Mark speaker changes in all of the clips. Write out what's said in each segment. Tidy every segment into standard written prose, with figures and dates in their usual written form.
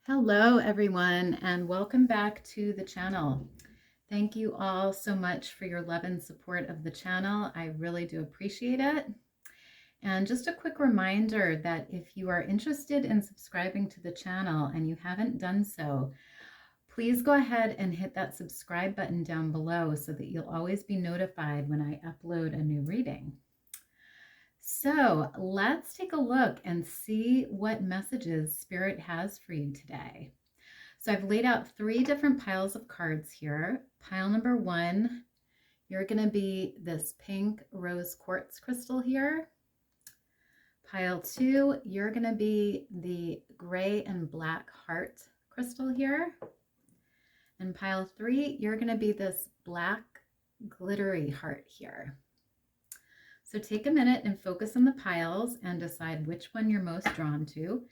Speaker 1: Hello, everyone, and welcome back to the channel. Thank you all so much for your love and support of the channel. I really do appreciate it. And just a quick reminder that if you are interested in subscribing to the channel and you haven't done so, please go ahead and hit that subscribe button down below so that you'll always be notified when I upload a new reading. So let's take a look and see what messages Spirit has for you today. So I've laid out 3 different piles of cards here. Pile number 1, you're going to be this pink rose quartz crystal here. Pile 2, you're going to be the gray and black heart crystal here. And pile 3, you're going to be this black glittery heart here. So take a minute and focus on the piles and decide which one you're most drawn to.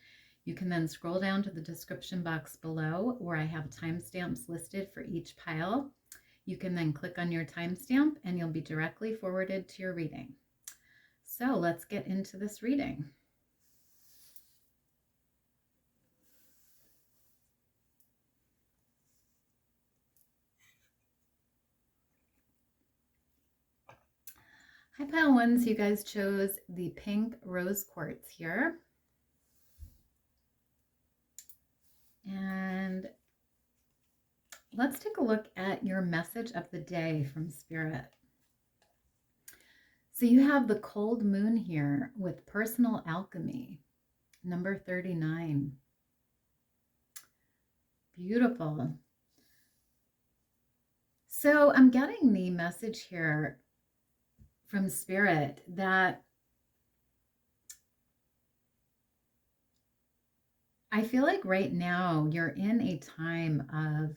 Speaker 1: You can then scroll down to the description box below where I have timestamps listed for each pile. You can then click on your timestamp and you'll be directly forwarded to your reading. So let's get into this reading. Hi, pile 1. So you guys chose the pink rose quartz here. And let's take a look at your message of the day from Spirit. So you have the cold moon here with personal alchemy, number 39. Beautiful. So I'm getting the message here from Spirit that I feel like right now you're in a time of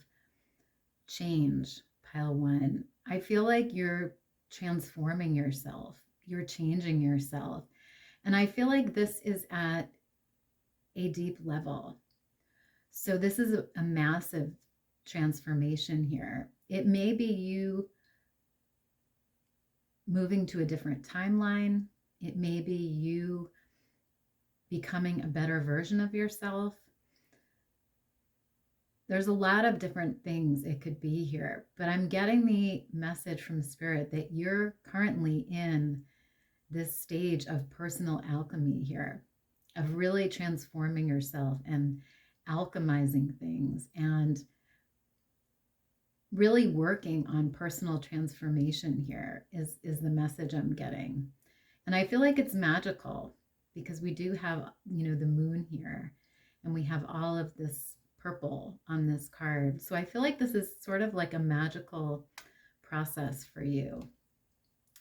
Speaker 1: change, pile 1. I feel like you're transforming yourself. You're changing yourself. And I feel like this is at a deep level. So this is a massive transformation here. It may be you moving to a different timeline. It may be you becoming a better version of yourself. There's a lot of different things it could be here, but I'm getting the message from Spirit that you're currently in this stage of personal alchemy here, of really transforming yourself and alchemizing things and really working on personal transformation here is the message I'm getting. And I feel like it's magical because we do have, the moon here and we have all of this purple on this card. So I feel like this is sort of like a magical process for you.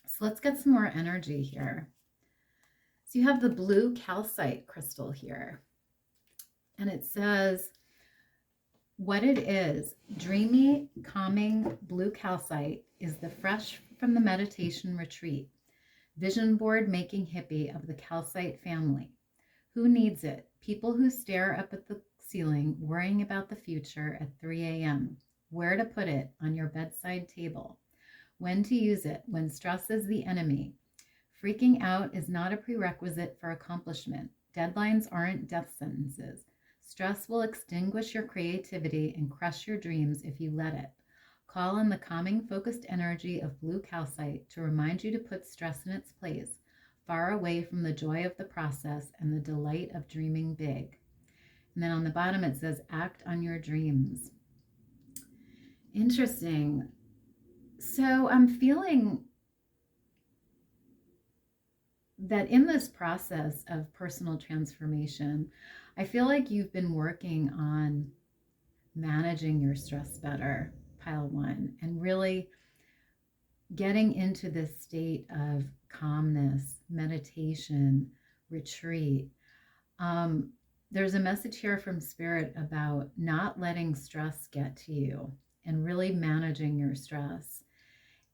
Speaker 1: So let's get some more energy here. So you have the blue calcite crystal here. And it says, what it is, dreamy, calming blue calcite is the fresh from the meditation retreat, vision board making hippie of the calcite family. Who needs it? People who stare up at the ceiling, worrying about the future at 3 a.m. Where to put it on your bedside table. When to use it when stress is the enemy. Freaking out is not a prerequisite for accomplishment. Deadlines aren't death sentences. Stress will extinguish your creativity and crush your dreams if you let it. Call on the calming, focused energy of blue calcite to remind you to put stress in its place, far away from the joy of the process and the delight of dreaming big. And then on the bottom it says, act on your dreams. Interesting. So I'm feeling that in this process of personal transformation, I feel like you've been working on managing your stress better, pile 1, and really getting into this state of calmness, meditation, retreat. There's a message here from Spirit about not letting stress get to you and really managing your stress.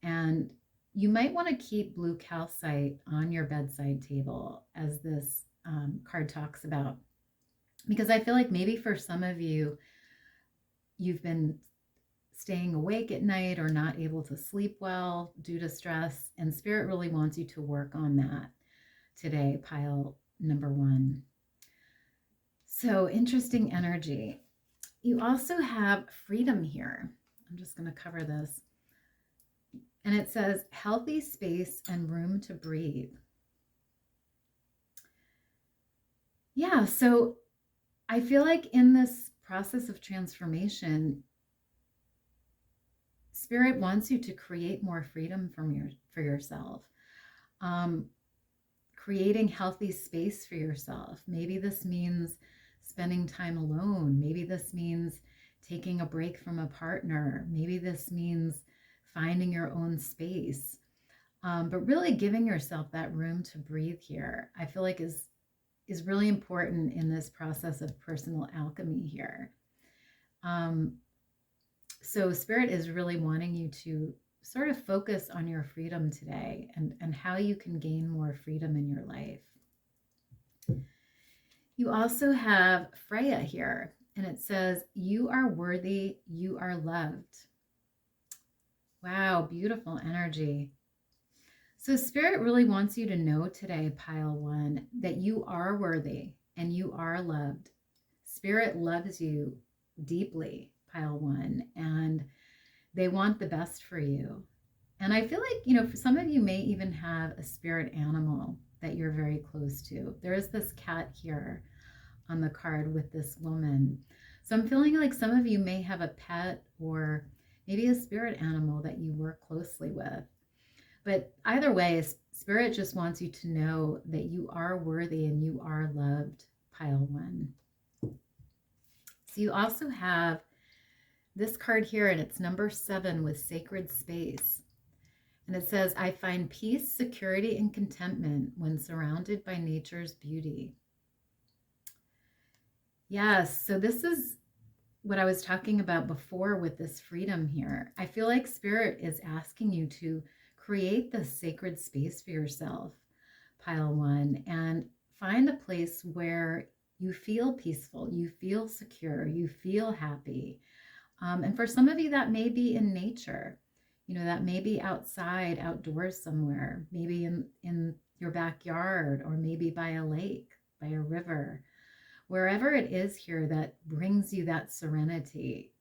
Speaker 1: And you might want to keep blue calcite on your bedside table, as this card talks about, because I feel like maybe for some of you, you've been staying awake at night or not able to sleep well due to stress, and Spirit really wants you to work on that today, pile number 1. So interesting energy. You also have freedom here. I'm just going to cover this. And it says healthy space and room to breathe. Yeah, so I feel like in this process of transformation, Spirit wants you to create more freedom for yourself. Creating healthy space for yourself. Maybe this means spending time alone. Maybe this means taking a break from a partner. Maybe this means finding your own space. But really giving yourself that room to breathe here, I feel like is really important in this process of personal alchemy here. So Spirit is really wanting you to sort of focus on your freedom today and how you can gain more freedom in your life. You also have Freya here, and it says, you are worthy, you are loved. Wow, beautiful energy. So Spirit really wants you to know today, pile one, that you are worthy and you are loved. Spirit loves you deeply, pile one, and they want the best for you. And I feel like, for some of you may even have a spirit animal that you're very close to. There is this cat here on the card with this woman. So I'm feeling like some of you may have a pet or maybe a spirit animal that you work closely with. But either way, Spirit just wants you to know that you are worthy and you are loved, pile one. So you also have this card here, and it's number 7 with sacred space. And it says, I find peace, security, and contentment when surrounded by nature's beauty. Yes, so this is what I was talking about before with this freedom here. I feel like Spirit is asking you to create this sacred space for yourself, pile one, and find a place where you feel peaceful, you feel secure, you feel happy. And for some of you, that may be in nature. That may be outside, outdoors somewhere, maybe in your backyard, or maybe by a lake, by a river. Wherever it is here that brings you that serenity,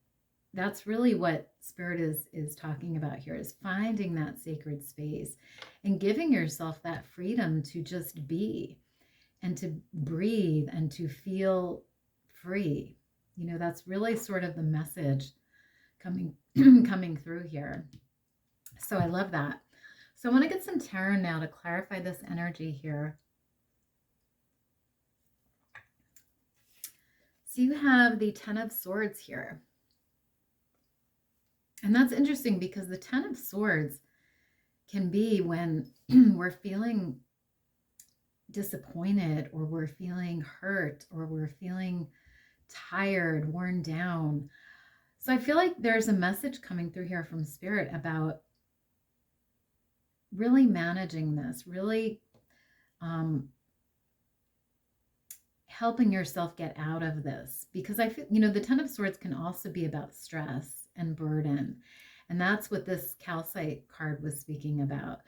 Speaker 1: that's really what Spirit is talking about here, is finding that sacred space and giving yourself that freedom to just be and to breathe and to feel free. That's really sort of the message coming through here. So I love that. So I want to get some tarot now to clarify this energy here. So you have the 10 of Swords here. And that's interesting because the 10 of Swords can be when we're feeling disappointed, or we're feeling hurt, or we're feeling tired, worn down. So I feel like there's a message coming through here from Spirit about really managing this, really helping yourself get out of this. Because I feel, the 10 of Swords can also be about stress and burden. And that's what this calcite card was speaking about.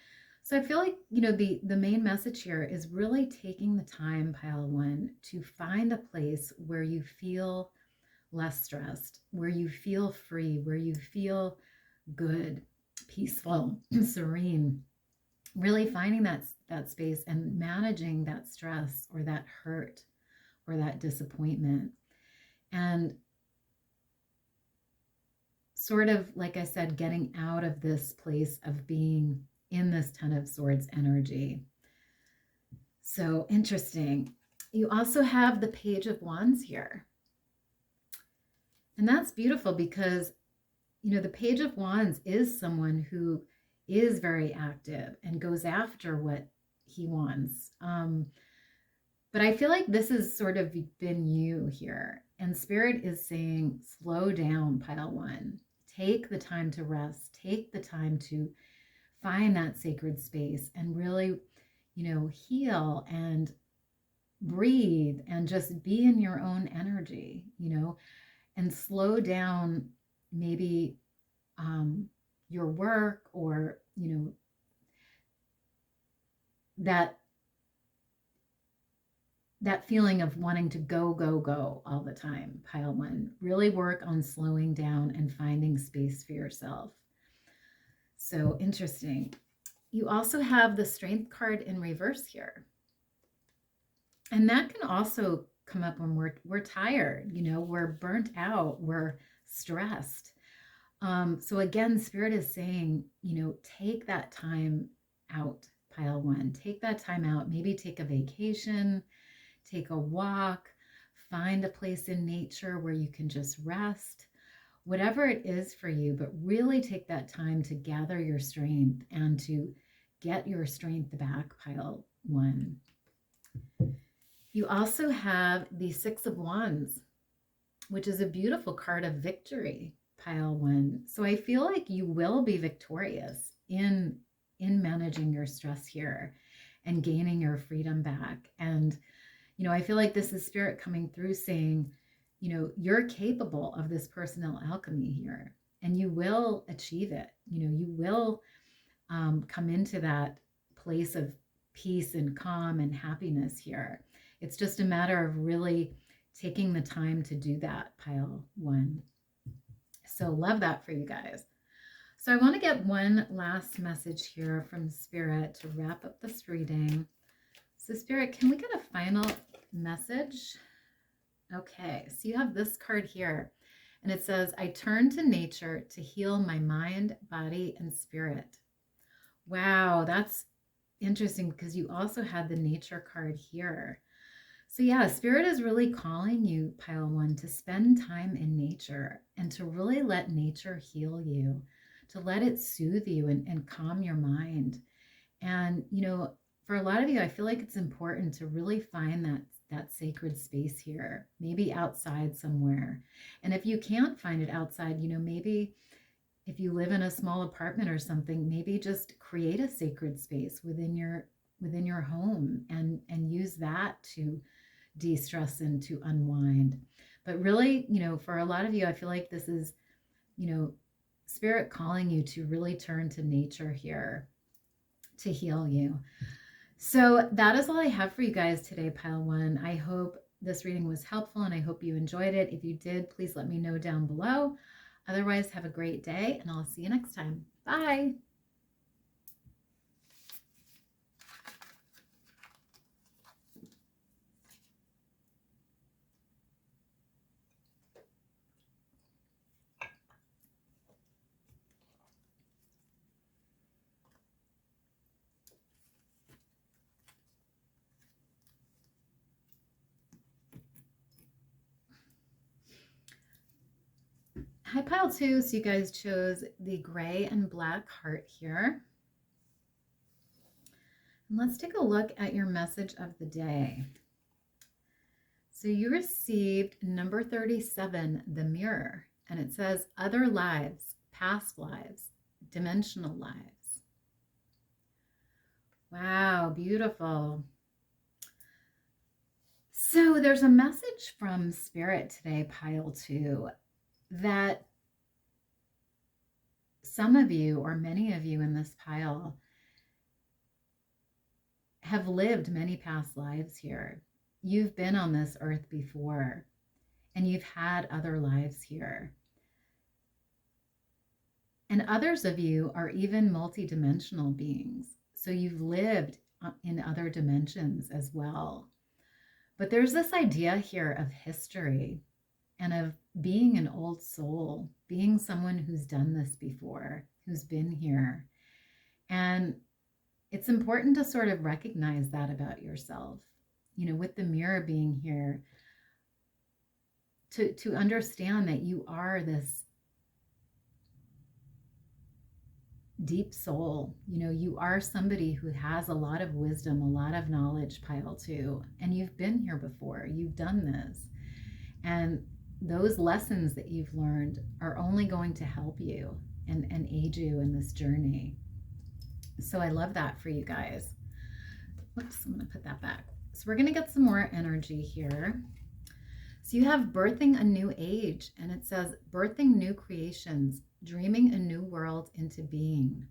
Speaker 1: So I feel like, the main message here is really taking the time, pile one, to find a place where you feel less stressed, where you feel free, where you feel good, peaceful, serene. Really finding that space and managing that stress or that hurt or that disappointment. And sort of, like I said, getting out of this place of being in this 10 of Swords energy. So interesting. You also have the Page of Wands here. And that's beautiful because, the Page of Wands is someone who is very active and goes after what he wants. But I feel like this has sort of been you here. And Spirit is saying, slow down, pile one. Take the time to rest. Take the time to find that sacred space and really, heal and breathe and just be in your own energy, and slow down maybe your work, or, that feeling of wanting to go, go, go all the time, pile one. Really work on slowing down and finding space for yourself. So interesting. You also have the strength card in reverse here. And that can also come up when we're tired, we're burnt out, we're stressed. So again, Spirit is saying, take that time out, pile one. Take that time out. Maybe take a vacation, take a walk, find a place in nature where you can just rest, whatever it is for you, but really take that time to gather your strength and to get your strength back, pile one. You also have the Six of Wands, which is a beautiful card of victory, pile one. So I feel like you will be victorious in managing your stress here and gaining your freedom back. And, I feel like this is Spirit coming through saying, you're capable of this personal alchemy here, and you will achieve it. You will come into that place of peace and calm and happiness here. It's just a matter of really taking the time to do that, pile one. So love that for you guys. So I want to get one last message here from Spirit to wrap up this reading. So Spirit, can we get a final message? Okay, so you have this card here, and it says, I turn to nature to heal my mind, body, and spirit. Wow, that's interesting because you also had the nature card here. So yeah, Spirit is really calling you, pile one, to spend time in nature and to really let nature heal you, to let it soothe you and calm your mind. And, for a lot of you, I feel like it's important to really find that sacred space here, maybe outside somewhere. And if you can't find it outside, maybe if you live in a small apartment or something, maybe just create a sacred space within your home and use that to de-stress and to unwind. But really, for a lot of you, I feel like this is, Spirit calling you to really turn to nature here to heal you. So that is all I have for you guys today, pile one. I hope this reading was helpful and I hope you enjoyed it. If you did, please let me know down below. Otherwise, have a great day and I'll see you next time. Bye. Hi, pile two. So you guys chose the gray and black heart here. And let's take a look at your message of the day. So you received number 37, the mirror, and it says other lives, past lives, dimensional lives. Wow, beautiful. So there's a message from Spirit today, pile two, that some of you or many of you in this pile have lived many past lives here. You've been on this earth before and you've had other lives here. And others of you are even multidimensional beings. So you've lived in other dimensions as well. But there's this idea here of history and of being an old soul, being someone who's done this before, who's been here. And it's important to sort of recognize that about yourself, with the mirror being here, to understand that you are this deep soul. You are somebody who has a lot of wisdom, a lot of knowledge, pile two, and you've been here before, you've done this. And those lessons that you've learned are only going to help you and aid you in this journey. So I love that for you guys. Whoops, I'm going to put that back. So we're going to get some more energy here. So you have birthing a new age, and it says birthing new creations, dreaming a new world into being.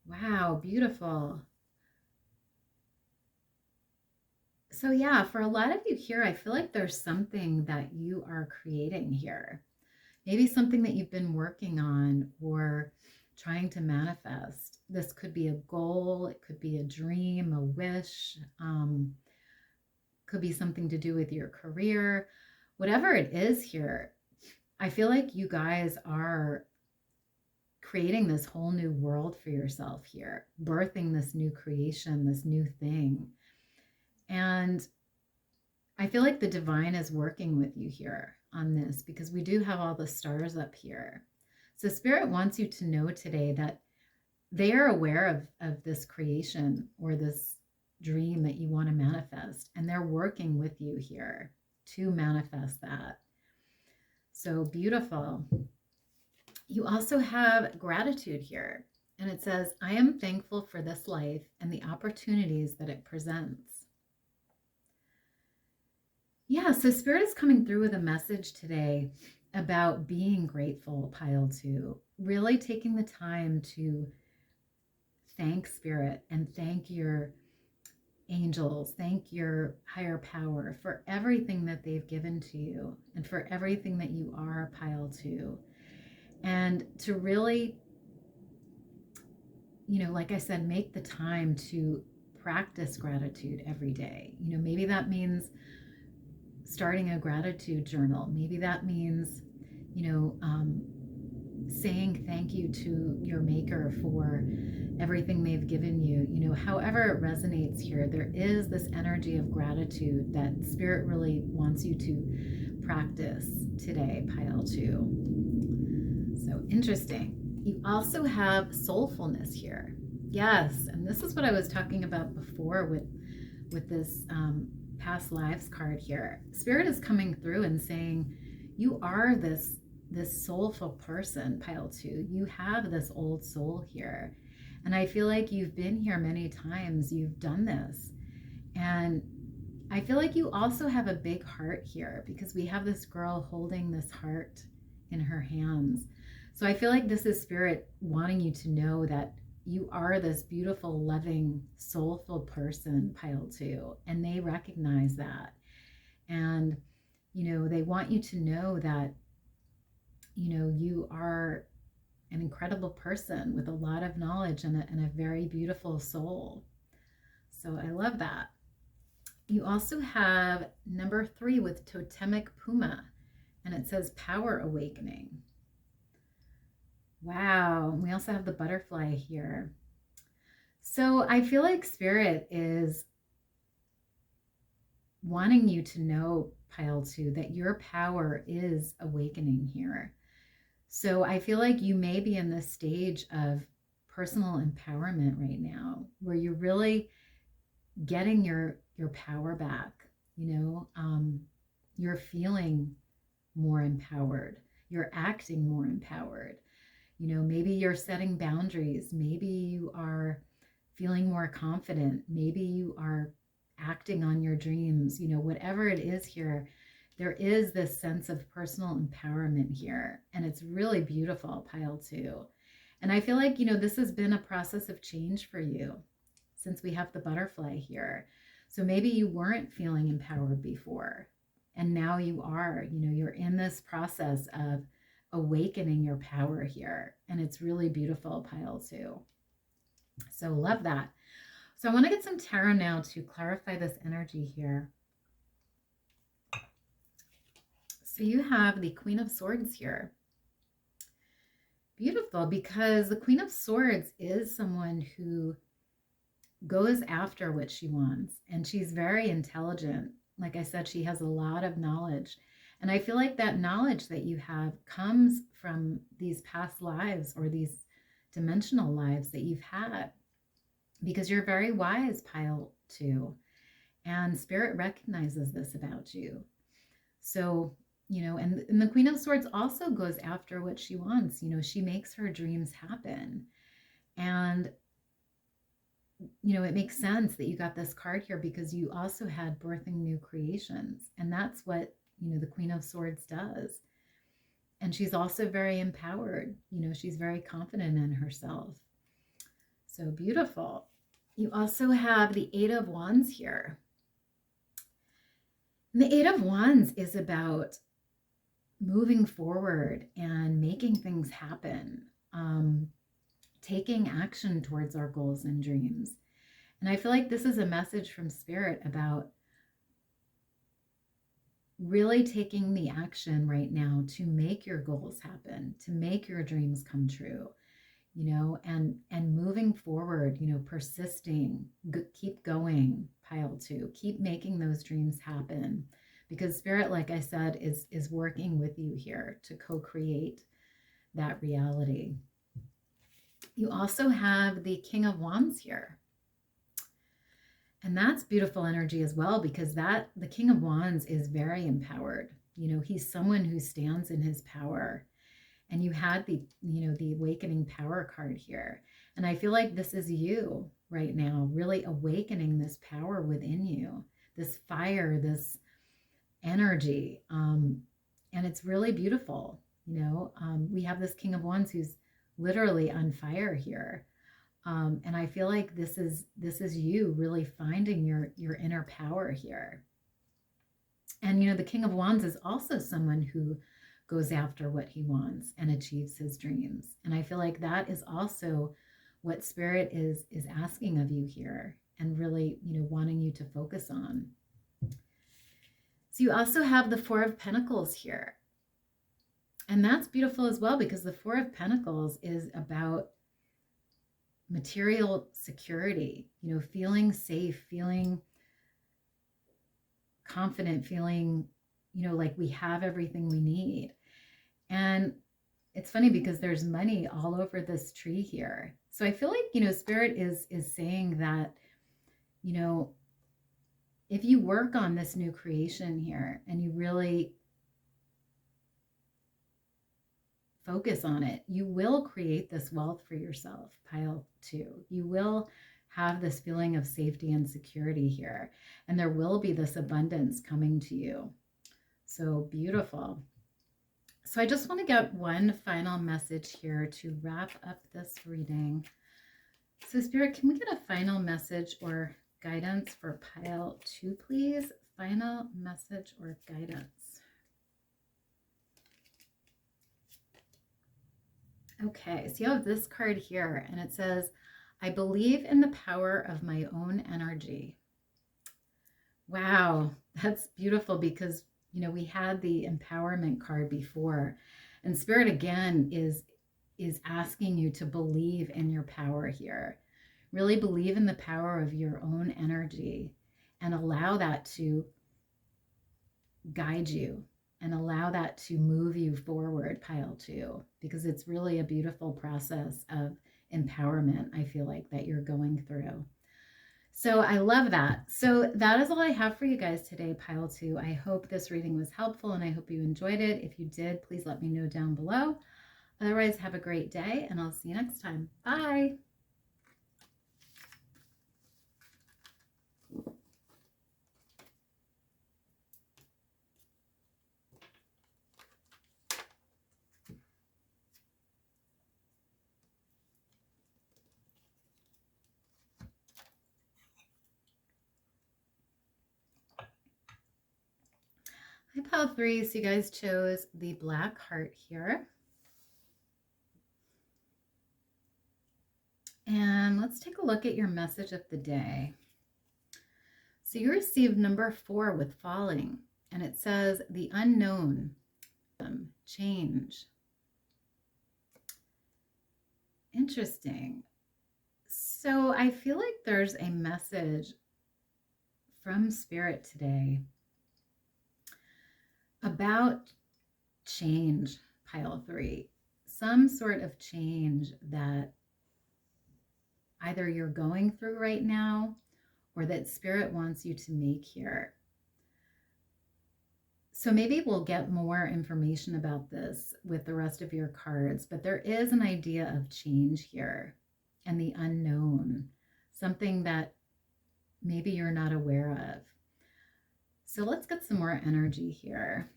Speaker 1: Wow, beautiful. So yeah, for a lot of you here, I feel like there's something that you are creating here. Maybe something that you've been working on or trying to manifest. This could be a goal, it could be a dream, a wish, could be something to do with your career. Whatever it is here, I feel like you guys are creating this whole new world for yourself here, birthing this new creation, this new thing. And I feel like the divine is working with you here on this because we do have all the stars up here. So Spirit wants you to know today that they are aware of this creation or this dream that you want to manifest, and they're working with you here to manifest that. So beautiful. You also have gratitude here, and it says, I am thankful for this life and the opportunities that it presents. Yeah, so Spirit is coming through with a message today about being grateful, pile 2, really taking the time to thank Spirit and thank your angels, thank your higher power for everything that they've given to you and for everything that you are, pile 2. And to really, like I said, make the time to practice gratitude every day. Maybe that means starting a gratitude journal. Maybe that means, saying thank you to your maker for everything they've given you. However it resonates here, there is this energy of gratitude that Spirit really wants you to practice today, pile 2. So interesting. You also have soulfulness here. Yes, and this is what I was talking about before with this past lives card here. Spirit is coming through and saying you are this soulful person, pile 2. You have this old soul here, and I feel like you've been here many times. You've done this, and I feel like you also have a big heart here because we have this girl holding this heart in her hands. So I feel like this is Spirit wanting you to know that you are this beautiful, loving, soulful person, pile 2, and they recognize that. And, they want you to know that, you are an incredible person with a lot of knowledge and a very beautiful soul. So I love that. You also have number 3 with totemic puma, and it says power awakening. Wow. We also have the butterfly here. So I feel like Spirit is wanting you to know, pile 2, that your power is awakening here. So I feel like you may be in this stage of personal empowerment right now, where you're really getting your power back. You're feeling more empowered. You're acting more empowered. Maybe you're setting boundaries. Maybe you are feeling more confident. Maybe you are acting on your dreams. Whatever it is here, there is this sense of personal empowerment here. And it's really beautiful, pile 2. And I feel like, this has been a process of change for you since we have the butterfly here. So maybe you weren't feeling empowered before, and now you are. You're in this process of awakening your power here, and it's really beautiful, pile 2. So love that. So I want to get some tarot now to clarify this energy here. So you have the Queen of Swords here. Beautiful, because the Queen of Swords is someone who goes after what she wants, and she's very intelligent. Like I said, she has a lot of knowledge. And I feel like that knowledge that you have comes from these past lives or these dimensional lives that you've had, because you're very wise, pile 2. And Spirit recognizes this about you. So, and the Queen of Swords also goes after what she wants. She makes her dreams happen. And, it makes sense that you got this card here because you also had birthing new creations. And that's what the Queen of Swords does. And she's also very empowered. She's very confident in herself. So beautiful. You also have the 8 of Wands here. And the Eight of Wands is about moving forward and making things happen, taking action towards our goals and dreams. And I feel like this is a message from Spirit about really taking the action right now to make your goals happen, to make your dreams come true, and moving forward, persisting, keep going, pile 2, keep making those dreams happen, because Spirit, like I said, is working with you here to co-create that reality. You also have the King of Wands here. And that's beautiful energy as well, because the King of Wands is very empowered. He's someone who stands in his power. And you had the Awakening Power card here. And I feel like this is you right now, really awakening this power within you, this fire, this energy. And it's really beautiful. We have this King of Wands who's literally on fire here. And I feel like this is you really finding your inner power here. And, the King of Wands is also someone who goes after what he wants and achieves his dreams. And I feel like that is also what Spirit is asking of you here, and really, wanting you to focus on. So you also have the Four of Pentacles here. And that's beautiful as well, because the Four of Pentacles is about material security, feeling safe, feeling confident, feeling, like we have everything we need. And it's funny because there's money all over this tree here. So I feel like, Spirit is saying that, if you work on this new creation here and you really focus on it, you will create this wealth for yourself, pile 2. You will have this feeling of safety and security here, and there will be this abundance coming to you. So beautiful. So I just want to get one final message here to wrap up this reading. So Spirit, can we get a final message or guidance for pile 2, please? Final message or guidance. Okay, so you have this card here, and it says, I believe in the power of my own energy. Wow, that's beautiful, because, we had the empowerment card before, and Spirit again is asking you to believe in your power here. Really believe in the power of your own energy and allow that to guide you and allow that to move you forward, pile 2, because it's really a beautiful process of empowerment, I feel like, that you're going through. So I love that. So that is all I have for you guys today, pile 2. I hope this reading was helpful, and I hope you enjoyed it. If you did, please let me know down below. Otherwise, have a great day, and I'll see you next time. Bye. Hi, pile 3. So you guys chose the black heart here. And let's take a look at your message of the day. So you received number 4 with falling, and it says the unknown, change. Interesting. So I feel like there's a message from Spirit today about change, pile 3. Some sort of change that either you're going through right now or that Spirit wants you to make here. So maybe we'll get more information about this with the rest of your cards, but there is an idea of change here and the unknown, something that maybe you're not aware of. So let's get some more energy here.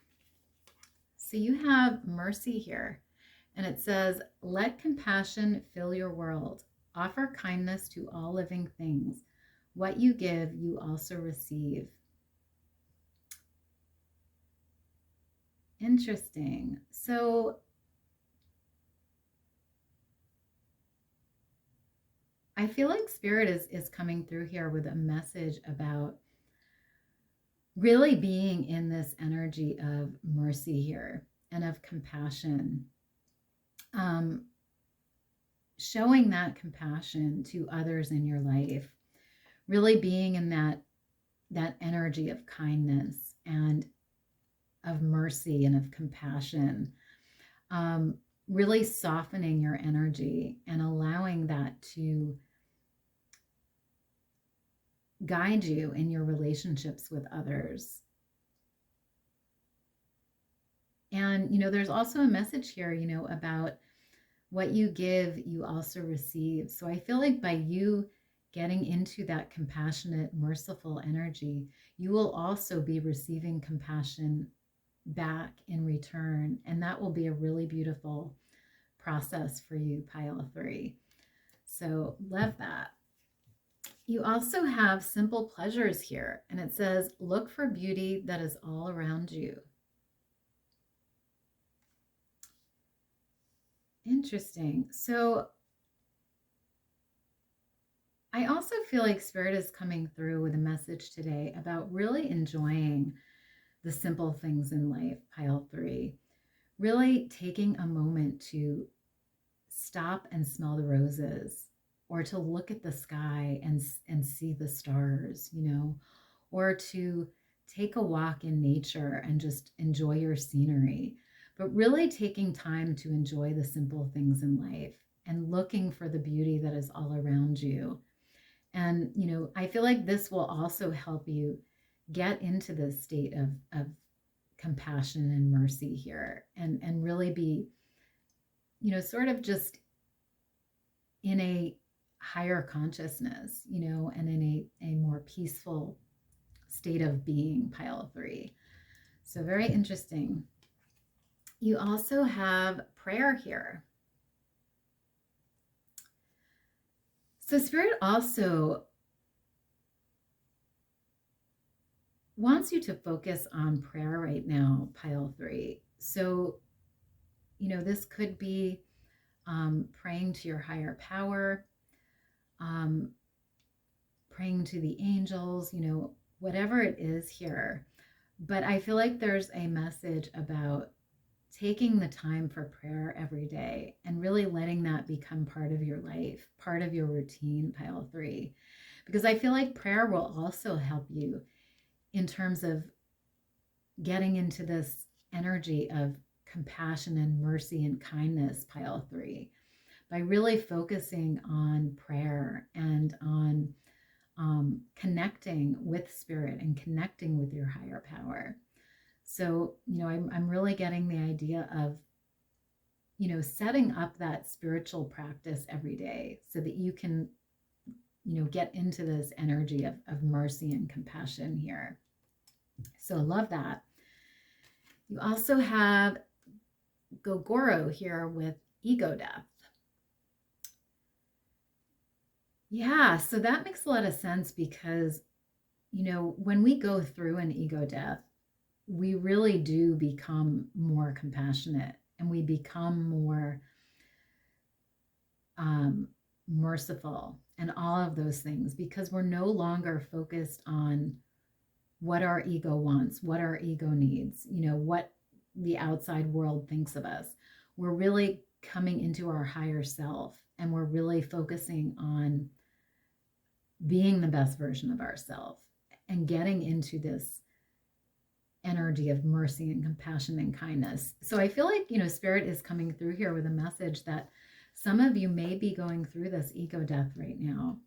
Speaker 1: So you have mercy here, and it says, let compassion fill your world. Offer kindness to all living things. What you give, you also receive. Interesting. So I feel like Spirit is coming through here with a message about really being in this energy of mercy here and of compassion. Um, Showing that compassion to others in your life, really being in that energy of kindness and of mercy and of compassion, really softening your energy and allowing that to guide you in your relationships with others. And, there's also a message here, about what you give, you also receive. So I feel like by you getting into that compassionate, merciful energy, you will also be receiving compassion back in return. And that will be a really beautiful process for you, pile 3. So love that. You also have simple pleasures here. And it says, look for beauty that is all around you. Interesting. So I also feel like Spirit is coming through with a message today about really enjoying the simple things in life, pile 3. Really taking a moment to stop and smell the roses, or to look at the sky and see the stars, or to take a walk in nature and just enjoy your scenery. But really taking time to enjoy the simple things in life and looking for the beauty that is all around you. And, I feel like this will also help you get into this state of compassion and mercy here, and really be, sort of just in a higher consciousness, and in a more peaceful state of being, pile 3. So very interesting. You also have prayer here. So Spirit also wants you to focus on prayer right now, pile 3. So, this could be praying to your higher power, praying to the angels, whatever it is here. But I feel like there's a message about taking the time for prayer every day and really letting that become part of your life, part of your routine, pile 3. Because I feel like prayer will also help you in terms of getting into this energy of compassion and mercy and kindness, pile 3, by really focusing on prayer and on connecting with Spirit and connecting with your higher power. So, I'm really getting the idea of, setting up that spiritual practice every day so that you can, get into this energy of mercy and compassion here. So I love that. You also have Gogoro here with ego death. Yeah, so that makes a lot of sense because, when we go through an ego death, we really do become more compassionate and we become more merciful and all of those things, because we're no longer focused on what our ego wants, what our ego needs, what the outside world thinks of us. We're really coming into our higher self and we're really focusing on being the best version of ourselves and getting into this energy of mercy and compassion and kindness. So I feel like, Spirit is coming through here with a message that some of you may be going through this ego death right now.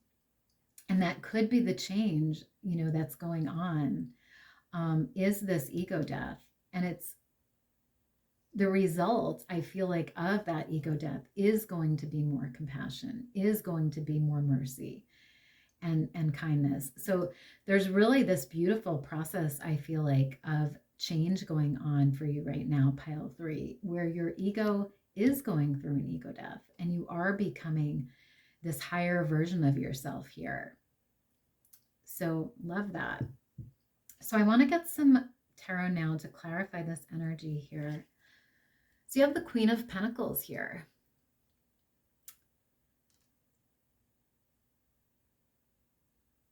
Speaker 1: And that could be the change, that's going on, is this ego death. And it's the result, I feel like, of that ego death is going to be more compassion, is going to be more mercy and kindness. So there's really this beautiful process, I feel like, of change going on for you right now, pile 3, where your ego is going through an ego death and you are becoming this higher version of yourself here. So love that. So I want to get some tarot now to clarify this energy here. So you have the Queen of Pentacles here.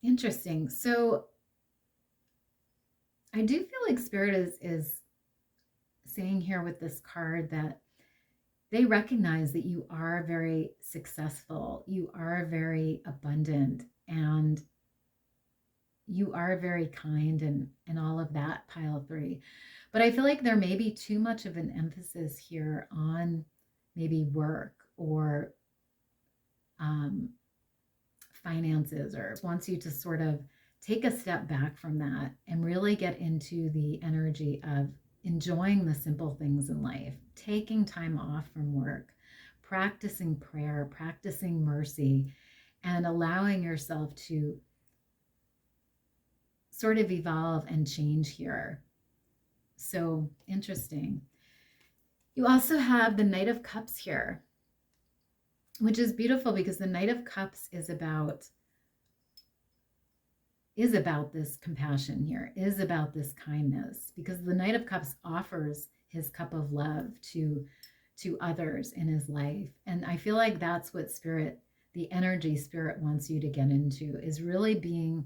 Speaker 1: Interesting. So I do feel like Spirit is saying here with this card that they recognize that you are very successful, you are very abundant, and you are very kind and all of that, pile 3. But I feel like there may be too much of an emphasis here on maybe work or finances, or wants you to sort of take a step back from that and really get into the energy of enjoying the simple things in life, taking time off from work, practicing prayer, practicing mercy, and allowing yourself to sort of evolve and change here. So interesting. You also have the Knight of Cups here, which is beautiful because the Knight of Cups is about this compassion here, is about this kindness, because the Knight of Cups offers his cup of love to others in his life. And I feel like that's what Spirit, the energy Spirit wants you to get into, is really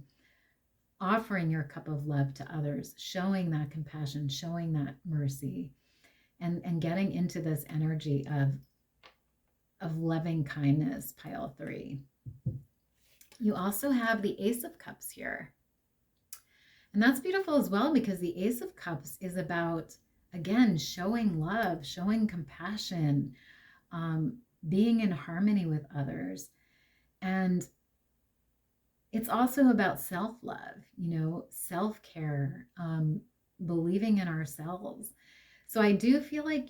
Speaker 1: offering your cup of love to others, showing that compassion, showing that mercy, and getting into this energy of loving kindness, pile 3. You also have the Ace of Cups here. And that's beautiful as well, because the Ace of Cups is about, again, showing love, showing compassion, being in harmony with others. And it's also about self-love, self-care, believing in ourselves. So I do feel like,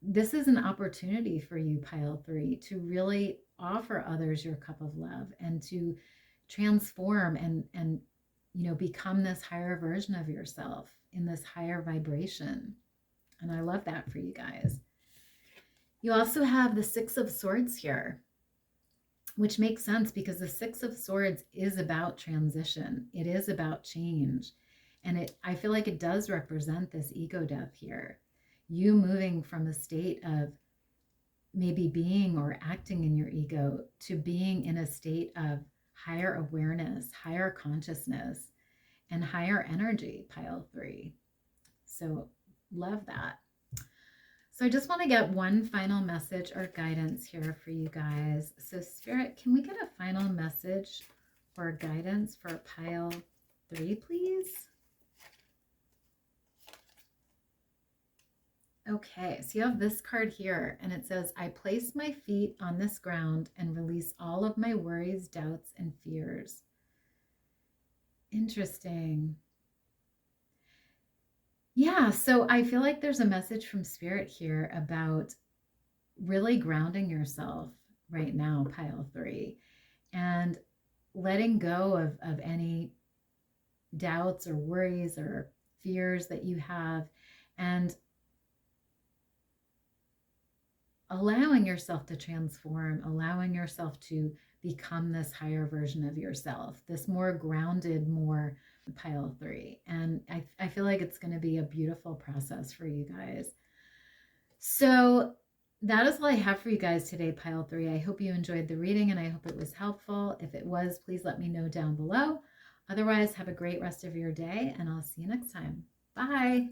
Speaker 1: this is an opportunity for you, pile 3, to really offer others your cup of love and to transform and become this higher version of yourself in this higher vibration. And I love that for you guys. You also have the Six of Swords here, which makes sense because the Six of Swords is about transition. It is about change. And I feel like it does represent this ego death here. You moving from a state of maybe being or acting in your ego to being in a state of higher awareness, higher consciousness, and higher energy, pile 3. So love that. So I just want to get one final message or guidance here for you guys. So Spirit, can we get a final message or guidance for pile 3, please? Okay, so you have this card here, and it says, I place my feet on this ground and release all of my worries, doubts, and fears. Interesting. Yeah, so I feel like there's a message from Spirit here about really grounding yourself right now, pile 3, and letting go of any doubts or worries or fears that you have, and allowing yourself to transform, allowing yourself to become this higher version of yourself, this more grounded, more pile 3. And I feel like it's going to be a beautiful process for you guys. So that is all I have for you guys today, pile 3. I hope you enjoyed the reading and I hope it was helpful. If it was, please let me know down below. Otherwise, have a great rest of your day and I'll see you next time. Bye.